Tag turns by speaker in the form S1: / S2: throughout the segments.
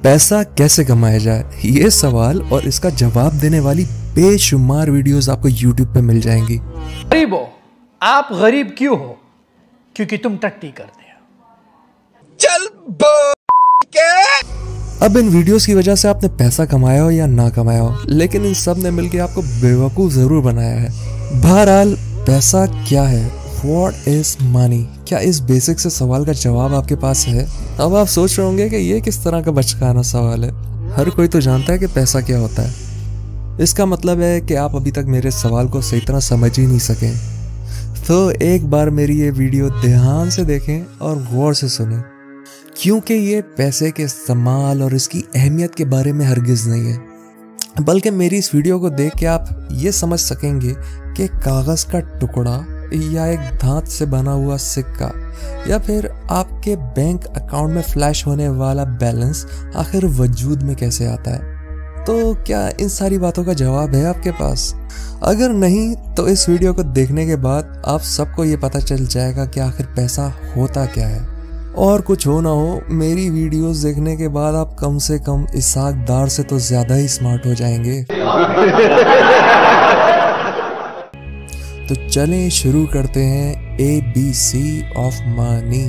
S1: पैसा कैसे कमाया जाए, ये सवाल और इसका जवाब देने वाली बेशुमार वीडियोस आपको YouTube पे मिल जाएंगी।
S2: गरीब हो, आप गरीब क्यों हो? क्योंकि तुम टट्टी करते हो।
S1: चल अब इन वीडियोस की वजह से आपने पैसा कमाया हो या ना कमाया हो, लेकिन इन सब ने मिलकर आपको बेवकूफ जरूर बनाया है। बहरहाल, पैसा क्या है? What is money? क्या इस बेसिक से सवाल का जवाब आपके पास है? अब आप सोच रहे होंगे कि ये किस तरह का बचकाना सवाल है। हर कोई तो जानता है कि पैसा क्या होता है। इसका मतलब है कि आप अभी तक मेरे सवाल को सही तरह समझ ही नहीं सके। तो एक बार मेरी ये वीडियो ध्यान से देखें और गौर से सुनें, क्योंकि ये पैसे के इस्तेमाल और इसकी अहमियत के बारे में हरगिज नहीं है, बल्कि मेरी इस वीडियो को देख के आप ये समझ सकेंगे कि कागज का टुकड़ा या एक धात से बना हुआ सिक्का या फिर आपके बैंक अकाउंट में फ्लैश होने वाला बैलेंस आखिर वजूद में कैसे आता है। तो क्या इन सारी बातों का जवाब है आपके पास? अगर नहीं तो इस वीडियो को देखने के बाद आप सबको ये पता चल जाएगा कि आखिर पैसा होता क्या है। और कुछ हो ना हो, मेरी वीडियोस देखने के बाद आप कम से कम इसहाक डार से तो ज्यादा ही स्मार्ट हो जाएंगे। तो चलें शुरू करते हैं ABC ऑफ मनी।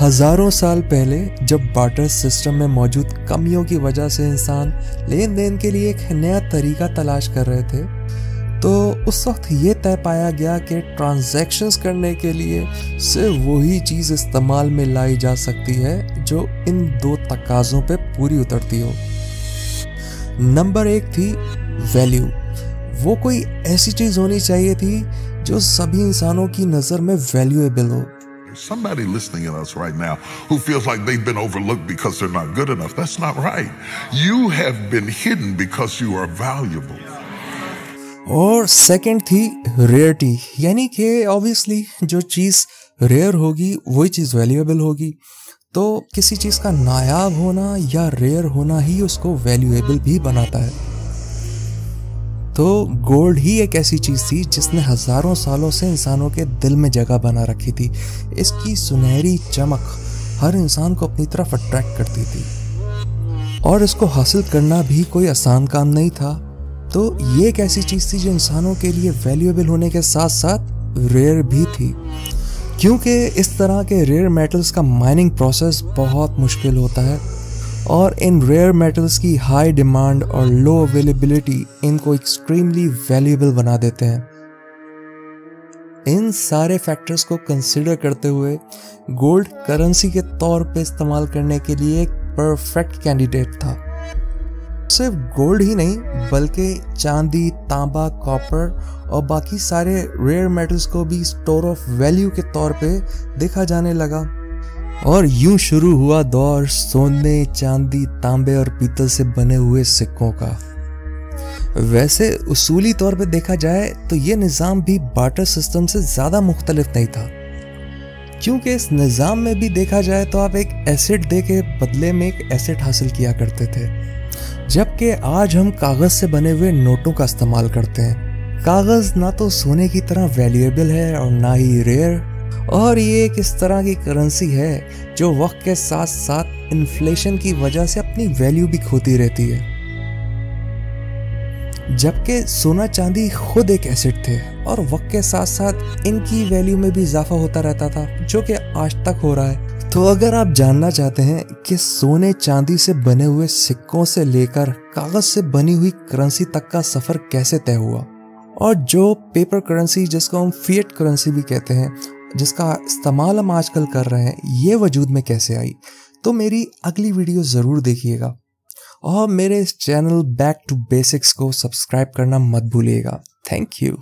S1: हजारों साल पहले जब बार्टर सिस्टम में मौजूद कमियों की वजह से इंसान लेन देन के लिए एक नया तरीका तलाश कर रहे थे, तो उस वक्त ये तय पाया गया कि ट्रांजैक्शंस करने के लिए सिर्फ वही चीज़ इस्तेमाल में लाई जा सकती है जो इन दो तकाज़ों पे पूरी उतरती हो। नंबर 1 थी वैल्यू। वो कोई ऐसी चीज होनी चाहिए थी जो सभी इंसानों की नजर में वैल्यूएबल हो।
S3: Somebody listening to us right now who feels like they've been overlooked because they're not good enough. That's not right. You have been hidden because you are valuable.
S1: और सेकंड थी रेयरिटी, यानी कि obviously जो चीज rare होगी वही चीज valuable होगी। तो किसी चीज का नायाब होना या रेयर होना ही उसको वैल्यूएबल भी बनाता है। तो गोल्ड ही एक ऐसी चीज थी जिसने हजारों सालों से इंसानों के दिल में जगह बना रखी थी। इसकी सुनहरी चमक हर इंसान को अपनी तरफ अट्रैक्ट करती थी और इसको हासिल करना भी कोई आसान काम नहीं था। तो ये एक ऐसी चीज थी जो इंसानों के लिए वैल्यूएबल होने के साथ साथ रेयर भी थी, क्योंकि इस तरह के रेयर मेटल्स का माइनिंग प्रोसेस बहुत मुश्किल होता है और इन रेयर मेटल्स की हाई डिमांड और लो अवेलेबिलिटी इनको एक्सट्रीमली वैल्यूएबल बना देते हैं। इन सारे फैक्टर्स को कंसिडर करते हुए गोल्ड करेंसी के तौर पे इस्तेमाल करने के लिए एक परफेक्ट कैंडिडेट था। सिर्फ गोल्ड ही नहीं बल्कि चांदी, तांबा, कॉपर और बाकी सारे रेयर मेटल्स को भी स्टोर ऑफ वैल्यू के तौर पे देखा जाने लगा। और यूं शुरू हुआ दौर सोने, चांदी, तांबे और पीतल से बने हुए सिक्कों का। वैसे उसूली तौर पे देखा जाए तो ये निज़ाम भी बार्टर सिस्टम से ज़्यादा मुख्तलिफ नहीं था, क्योंकि इस निज़ाम में भी देखा जाए तो आप एक एसेट दे के बदले में एक एसेट हासिल किया करते थे, जबकि आज हम कागज़ से बने हुए नोटों का इस्तेमाल करते हैं। कागज़ ना तो सोने की तरह वैल्यूएबल है और ना ही रेयर, और ये एक इस तरह की करेंसी है जो वक्त के साथ साथ इन्फ्लेशन की वजह से अपनी वैल्यू भी खोती रहती है। जबकि सोना चांदी खुद एक एसेट थे और वक्त के साथ साथ इनकी वैल्यू में भी इजाफा होता रहता था, जो कि आज तक हो रहा है। तो अगर आप जानना चाहते हैं कि सोने चांदी से बने हुए सिक्कों से लेकर कागज से बनी हुई करेंसी तक का सफर कैसे तय हुआ, और जो पेपर करेंसी जिसको हम फिएट करेंसी भी कहते हैं, जिसका इस्तेमाल हम आजकल कर रहे हैं, ये वजूद में कैसे आई, तो मेरी अगली वीडियो ज़रूर देखिएगा और मेरे इस चैनल बैक टू बेसिक्स को सब्सक्राइब करना मत भूलिएगा। Thank you.